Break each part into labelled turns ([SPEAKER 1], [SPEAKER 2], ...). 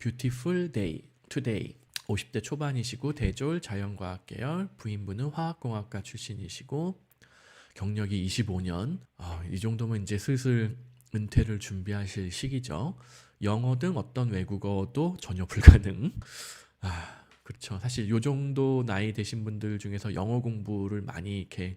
[SPEAKER 1] Beautiful day, today. 50대 초반이시고 대졸 자연과학 계열, 부인분은 화학공학과 출신이시고 경력이 25년. 이 정도면 이제 슬슬 은퇴를 준비하실 시기죠. 영어 등 어떤 외국어도 전혀 불가능. 그렇죠. 사실 요 정도 나이 되신 분들 중에서 영어 공부를 많이 이렇게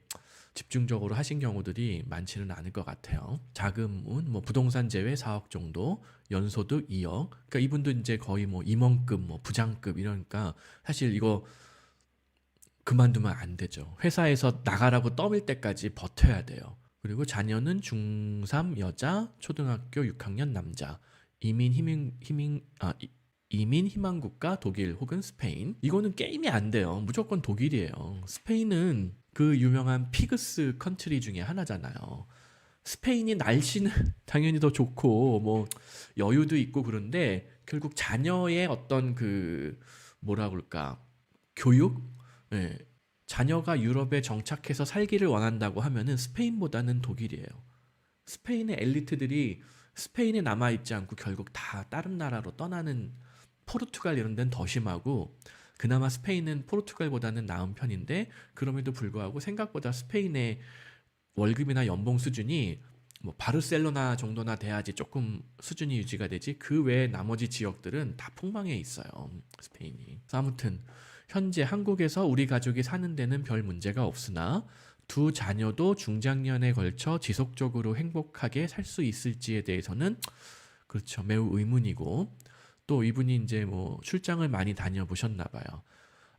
[SPEAKER 1] 집중적으로 하신 경우들이 많지는 않을 것 같아요. 자금은 뭐 부동산 제외 4억 정도, 연소득 2억. 그러니까 이분도 이제 거의 뭐 임원급, 뭐 부장급 이러니까 사실 이거 그만두면 안 되죠. 회사에서 나가라고 떠밀 때까지 버텨야 돼요. 그리고 자녀는 중3 여자, 초등학교 6학년 남자. 이민 희망국가 독일 혹은 스페인. 이거는 게임이 안 돼요. 무조건 독일이에요. 스페인은 그 유명한 피그스 컨트리 중에 하나잖아요. 스페인이 날씨는 당연히 더 좋고 뭐 여유도 있고 그런데 결국 자녀의 어떤 그 뭐라 그럴까 교육, 예. 자녀가 유럽에 정착해서 살기를 원한다고 하면은 스페인보다는 독일이에요. 스페인의 엘리트들이 스페인에 남아 있지 않고 결국 다 다른 나라로 떠나는, 포르투갈 이런 데는 더 심하고 그나마 스페인은 포르투갈보다는 나은 편인데 그럼에도 불구하고 생각보다 스페인의 월급이나 연봉 수준이 뭐 바르셀로나 정도나 돼야지 조금 수준이 유지가 되지, 그 외에 나머지 지역들은 다 폭망해 있어요. 스페인이. 그래서 아무튼 현재 한국에서 우리 가족이 사는 데는 별 문제가 없으나 두 자녀도 중장년에 걸쳐 지속적으로 행복하게 살 수 있을지에 대해서는 그렇죠, 매우 의문이고, 또 이분이 이제 뭐 출장을 많이 다녀보셨나 봐요.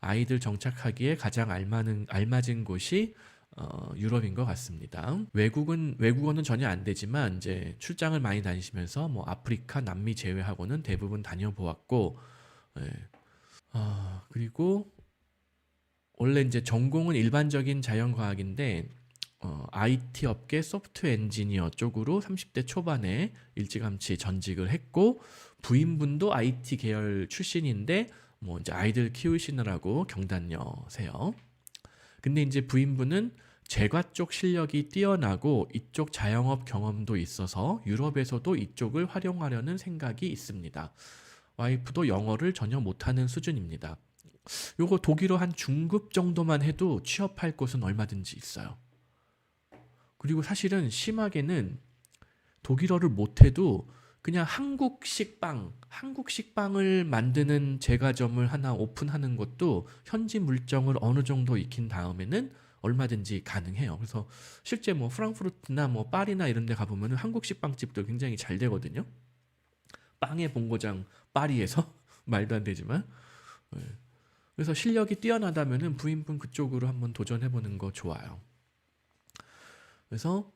[SPEAKER 1] 아이들 정착하기에 가장 알맞은 곳이 유럽인 것 같습니다. 외국어는 전혀 안 되지만 이제 출장을 많이 다니시면서 뭐 아프리카, 남미 제외하고는 대부분 다녀보았고, 예. 그리고 원래 이제 전공은 일반적인 자연과학인데 IT 업계 소프트웨어 엔지니어 쪽으로 30대 초반에 일찌감치 전직을 했고, 부인분도 IT 계열 출신인데 뭐 이제 아이들 키우시느라고 경단녀세요. 근데 이제 부인분은 제과 쪽 실력이 뛰어나고 이쪽 자영업 경험도 있어서 유럽에서도 이쪽을 활용하려는 생각이 있습니다. 와이프도 영어를 전혀 못하는 수준입니다. 요거 독일어 한 중급 정도만 해도 취업할 곳은 얼마든지 있어요. 그리고 사실은 심하게는 독일어를 못해도 그냥 한국식 빵을 만드는 제과점을 하나 오픈하는 것도 현지 물정을 어느 정도 익힌 다음에는 얼마든지 가능해요. 그래서 실제 뭐 프랑크푸르트나 뭐 파리나 이런 데 가보면 한국식 빵집도 굉장히 잘 되거든요. 빵의 본고장 파리에서 말도 안 되지만. 그래서 실력이 뛰어나다면은 부인분 그쪽으로 한번 도전해보는 거 좋아요. 그래서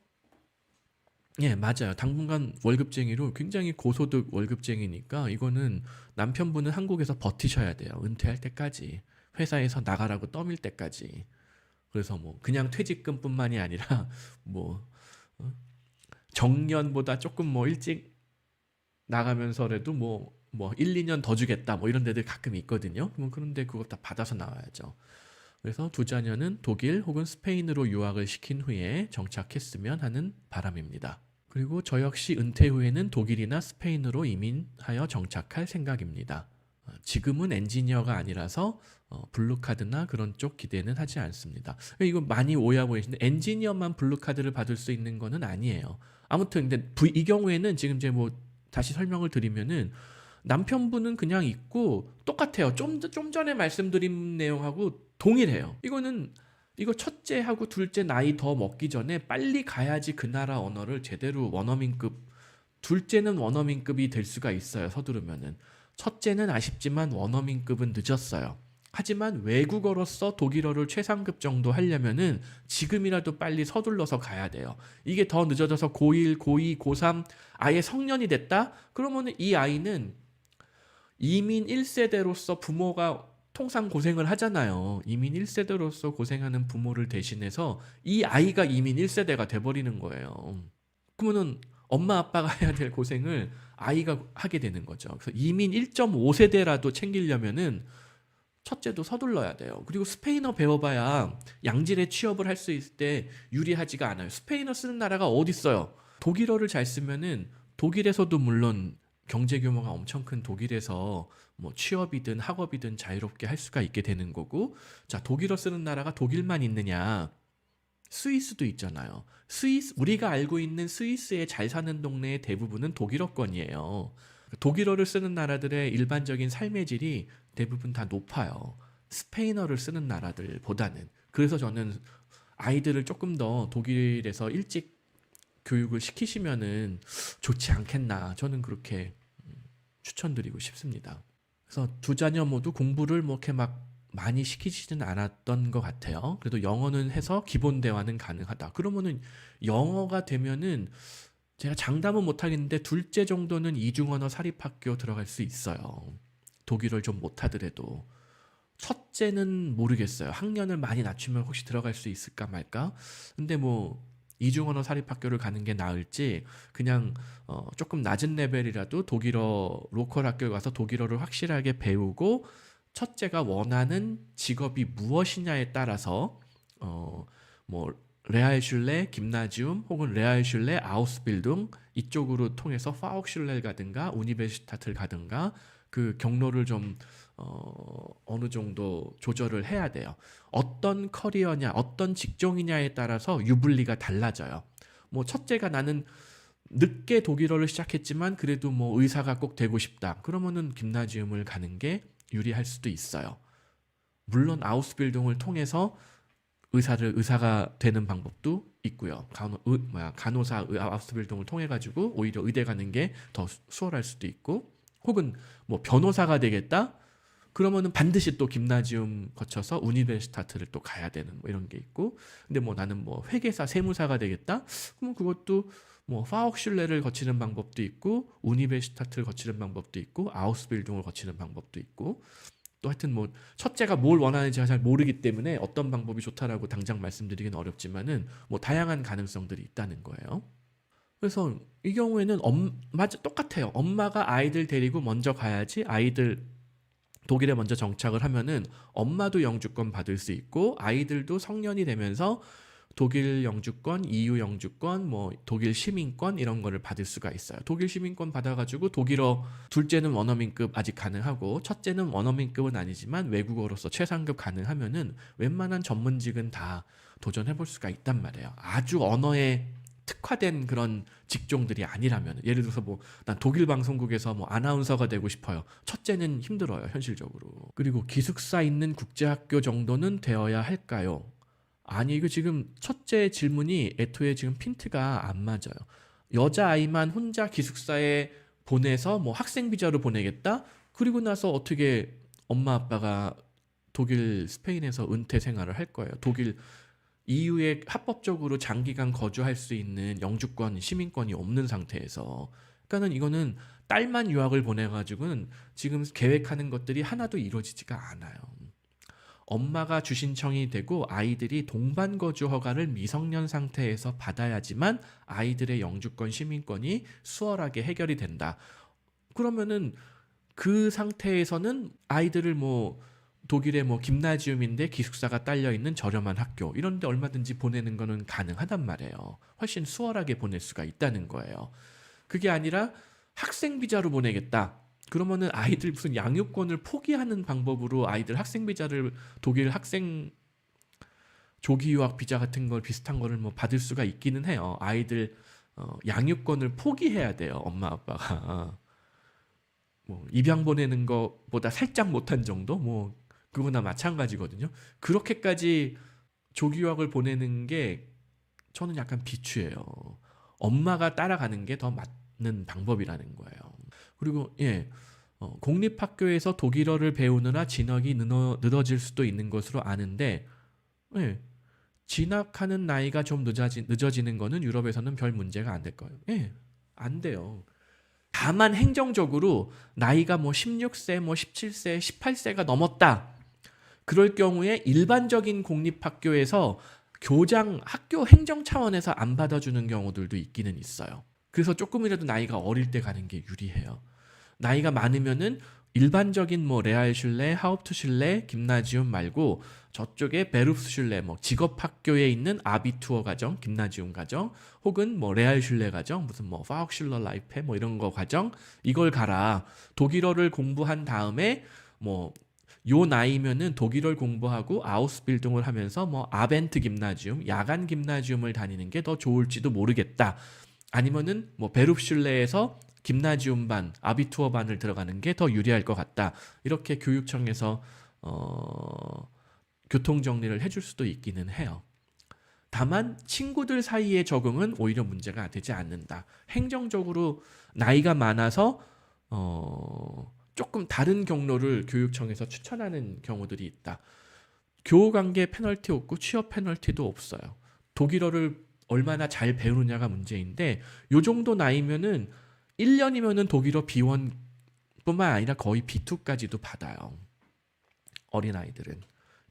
[SPEAKER 1] 예, 맞아요. 당분간 월급쟁이로 굉장히 고소득 월급쟁이니까 이거는 남편분은 한국에서 버티셔야 돼요. 은퇴할 때까지. 회사에서 나가라고 떠밀 때까지. 그래서 뭐 그냥 퇴직금뿐만이 아니라 뭐 정년보다 조금 뭐 일찍 나가면서라도 뭐 1, 2년 더 주겠다 뭐 이런 데들 가끔 있거든요. 그런데 그거 다 받아서 나와야죠. 그래서 두 자녀는 독일 혹은 스페인으로 유학을 시킨 후에 정착했으면 하는 바람입니다. 그리고 저 역시 은퇴 후에는 독일이나 스페인으로 이민하여 정착할 생각입니다. 지금은 엔지니어가 아니라서 블루카드나 그런 쪽 기대는 하지 않습니다. 이거 많이 오해하고 계신데 엔지니어만 블루카드를 받을 수 있는 거는 아니에요. 아무튼 근데 이 경우에는 지금 이제 뭐 다시 설명을 드리면은 남편분은 그냥 있고 똑같아요. 좀 전에 말씀드린 내용하고 동일해요. 이거 첫째하고 둘째 나이 더 먹기 전에 빨리 가야지 그 나라 언어를 제대로 원어민급, 둘째는 원어민급이 될 수가 있어요. 서두르면은. 첫째는 아쉽지만 원어민급은 늦었어요. 하지만 외국어로서 독일어를 최상급 정도 하려면은 지금이라도 빨리 서둘러서 가야 돼요. 이게 더 늦어져서 고1, 고2, 고3 아예 성년이 됐다? 그러면은 이 아이는 이민 1세대로서 부모가 통상 고생을 하잖아요. 이민 1세대로서 고생하는 부모를 대신해서 이 아이가 이민 1세대가 돼버리는 거예요. 그러면은 엄마 아빠가 해야 될 고생을 아이가 하게 되는 거죠. 그래서 이민 1.5세대라도 챙기려면은 첫째도 서둘러야 돼요. 그리고 스페인어 배워봐야 양질의 취업을 할 수 있을 때 유리하지가 않아요. 스페인어 쓰는 나라가 어디 있어요? 독일어를 잘 쓰면은 독일에서도 물론 경제 규모가 엄청 큰 독일에서 뭐 취업이든 학업이든 자유롭게 할 수가 있게 되는 거고, 자, 독일어 쓰는 나라가 독일만 있느냐? 스위스도 있잖아요. 우리가 알고 있는 스위스의 잘 사는 동네의 대부분은 독일어권이에요. 독일어를 쓰는 나라들의 일반적인 삶의 질이 대부분 다 높아요. 스페인어를 쓰는 나라들보다는. 그래서 저는 아이들을 조금 더 독일에서 일찍 교육을 시키시면은 좋지 않겠나. 저는 그렇게 추천드리고 싶습니다. 그래서 두 자녀 모두 공부를 뭐 이렇게 막 많이 시키지는 않았던 것 같아요. 그래도 영어는 해서 기본 대화는 가능하다. 그러면은 영어가 되면은 제가 장담은 못 하겠는데 둘째 정도는 이중언어 사립학교 들어갈 수 있어요. 독일어를 좀 못하더라도. 첫째는 모르겠어요. 학년을 많이 낮추면 혹시 들어갈 수 있을까 말까? 근데 뭐 이중언어 사립학교를 가는 게 나을지 그냥 조금 낮은 레벨이라도 독일어 로컬 학교에 가서 독일어를 확실하게 배우고 첫째가 원하는 직업이 무엇이냐에 따라서 뭐 레알슐레 김나지움 혹은 레알슐레 아우스빌딩 이쪽으로 통해서 파옥슐레를 가든가 우니베시타트를 가든가 그 경로를 좀 어느 정도 조절을 해야 돼요. 어떤 커리어냐, 어떤 직종이냐에 따라서 유불리가 달라져요. 뭐 첫째가 나는 늦게 독일어를 시작했지만 그래도 뭐 의사가 꼭 되고 싶다. 그러면은 김나지움을 가는 게 유리할 수도 있어요. 물론 아우스빌딩을 통해서 의사가 되는 방법도 있고요. 간호사 아우스빌딩을 통해 가지고 오히려 의대 가는 게 더 수월할 수도 있고, 혹은 뭐 변호사가 되겠다. 그러면은 반드시 또 김나지움 거쳐서 우니베시타트를 또 가야 되는 뭐 이런 게 있고, 근데 뭐 나는 뭐 회계사 세무사가 되겠다. 그러면 그것도 뭐 파옥슐레를 거치는 방법도 있고, 우니베시타트를 거치는 방법도 있고, 아우스빌딩을 거치는 방법도 있고, 또 하여튼 뭐 첫째가 뭘 원하는지 제가 잘 모르기 때문에 어떤 방법이 좋다라고 당장 말씀드리기는 어렵지만은 뭐 다양한 가능성들이 있다는 거예요. 그래서 이 경우에는 맞아, 똑같아요. 엄마가 아이들 데리고 먼저 가야지 아이들 독일에 먼저 정착을 하면은 엄마도 영주권 받을 수 있고 아이들도 성년이 되면서 독일 영주권, EU 영주권, 뭐 독일 시민권 이런 거를 받을 수가 있어요. 독일 시민권 받아가지고 독일어 둘째는 원어민급 아직 가능하고 첫째는 원어민급은 아니지만 외국어로서 최상급 가능하면은 웬만한 전문직은 다 도전해볼 수가 있단 말이에요. 아주 언어에 특화된 그런 직종들이 아니라면, 예를 들어서 뭐 난 독일 방송국에서 뭐 아나운서가 되고 싶어요. 첫째는 힘들어요, 현실적으로. 그리고 기숙사 있는 국제학교 정도는 되어야 할까요? 아니, 이거 지금 첫째 질문이 애초에 지금 핀트가 안 맞아요. 여자아이만 혼자 기숙사에 보내서 뭐 학생 비자로 보내겠다? 그리고 나서 어떻게 엄마 아빠가 독일, 스페인에서 은퇴 생활을 할 거예요. 독일 EU에 합법적으로 장기간 거주할 수 있는 영주권, 시민권이 없는 상태에서. 그러니까는 이거는 딸만 유학을 보내가지고는 지금 계획하는 것들이 하나도 이루어지지가 않아요. 엄마가 주신청이 되고 아이들이 동반 거주 허가를 미성년 상태에서 받아야지만 아이들의 영주권, 시민권이 수월하게 해결이 된다. 그러면은 그 상태에서는 아이들을 뭐 독일의 뭐 김나지움인데 기숙사가 딸려 있는 저렴한 학교 이런 데 얼마든지 보내는 거는 가능하단 말이에요. 훨씬 수월하게 보낼 수가 있다는 거예요. 그게 아니라 학생 비자로 보내겠다. 그러면은 아이들 무슨 양육권을 포기하는 방법으로 아이들 학생 비자를 독일 학생 조기 유학 비자 같은 걸 비슷한 거를 뭐 받을 수가 있기는 해요. 아이들 양육권을 포기해야 돼요. 엄마 아빠가 뭐 입양 보내는 것보다 살짝 못한 정도 뭐 그거나 마찬가지거든요. 그렇게까지 조기 유학을 보내는 게 저는 약간 비추해요. 엄마가 따라가는 게 더 맞는 방법이라는 거예요. 그리고 공립학교에서 독일어를 배우느라 진학이 늦어질 수도 있는 것으로 아는데, 진학하는 나이가 좀 늦어지는 거는 유럽에서는 별 문제가 안 될 거예요. 안 돼요. 다만 행정적으로 나이가 뭐 16세, 뭐 17세, 18세가 넘었다. 그럴 경우에 일반적인 공립학교에서 학교 행정 차원에서 안 받아주는 경우들도 있기는 있어요. 그래서 조금이라도 나이가 어릴 때 가는 게 유리해요. 나이가 많으면은 일반적인 뭐 레알슐레, 하uptschule, 김나지움 말고 저쪽에 베르프슐레 뭐 직업학교에 있는 아비투어 과정, 김나지움 과정, 혹은 뭐 레알슐레 과정, 무슨 뭐 파우슐러 라이페 뭐 이런 거 과정 이걸 가라. 독일어를 공부한 다음에 뭐 요 나이면은 독일어를 공부하고 아우스빌딩을 하면서 뭐 아벤트 김나지움, 야간 김나지움을 다니는 게 더 좋을지도 모르겠다. 아니면은 뭐 베르프슐레에서 김나지움 반, 아비투어 반을 들어가는 게 더 유리할 것 같다. 이렇게 교육청에서 교통 정리를 해줄 수도 있기는 해요. 다만 친구들 사이의 적응은 오히려 문제가 되지 않는다. 행정적으로 나이가 많아서 조금 다른 경로를 교육청에서 추천하는 경우들이 있다. 교우관계 페널티 없고 취업 페널티도 없어요. 독일어를 얼마나 잘 배우느냐가 문제인데 요 정도 나이면은 1년이면은 독일어 B1뿐만 아니라 거의 B2까지도 받아요. 어린아이들은.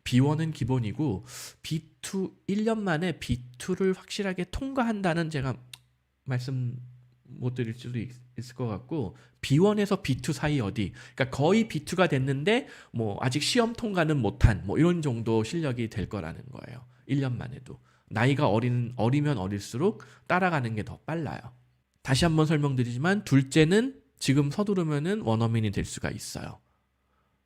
[SPEAKER 1] B1은 기본이고 B2 1년 만에 B2를 확실하게 통과한다는 제가 말씀 못 드릴 수도 있을 것 같고 B1에서 B2 사이 어디 그러니까 거의 B2가 됐는데 뭐 아직 시험 통과는 못한 뭐 이런 정도 실력이 될 거라는 거예요. 1년만 해도. 나이가 어리면 어릴수록 따라가는 게 더 빨라요. 다시 한번 설명드리지만 둘째는 지금 서두르면은 원어민이 될 수가 있어요.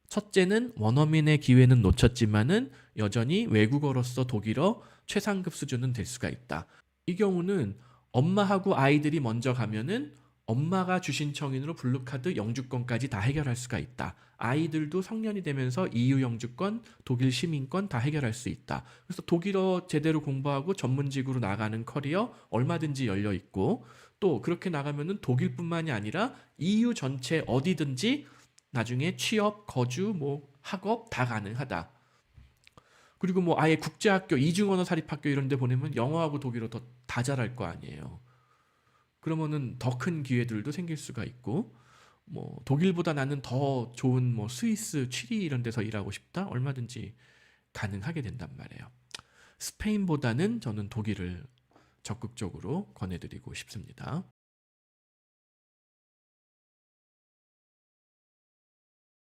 [SPEAKER 1] 첫째는 원어민의 기회는 놓쳤지만은 여전히 외국어로서 독일어 최상급 수준은 될 수가 있다. 이 경우는 엄마하고 아이들이 먼저 가면은 엄마가 주신 청인으로 블루카드 영주권까지 다 해결할 수가 있다. 아이들도 성년이 되면서 EU 영주권, 독일 시민권 다 해결할 수 있다. 그래서 독일어 제대로 공부하고 전문직으로 나가는 커리어 얼마든지 열려 있고 또 그렇게 나가면은 독일뿐만이 아니라 EU 전체 어디든지 나중에 취업, 거주, 뭐 학업 다 가능하다. 그리고 뭐 아예 국제학교, 이중언어 사립학교 이런 데 보내면 영어하고 독일어 다 잘할 거 아니에요. 그러면은 더 큰 기회들도 생길 수가 있고 뭐 독일보다 나는 더 좋은 뭐 스위스, 취리 이런 데서 일하고 싶다? 얼마든지 가능하게 된단 말이에요. 스페인보다는 저는 독일을 적극적으로 권해드리고 싶습니다.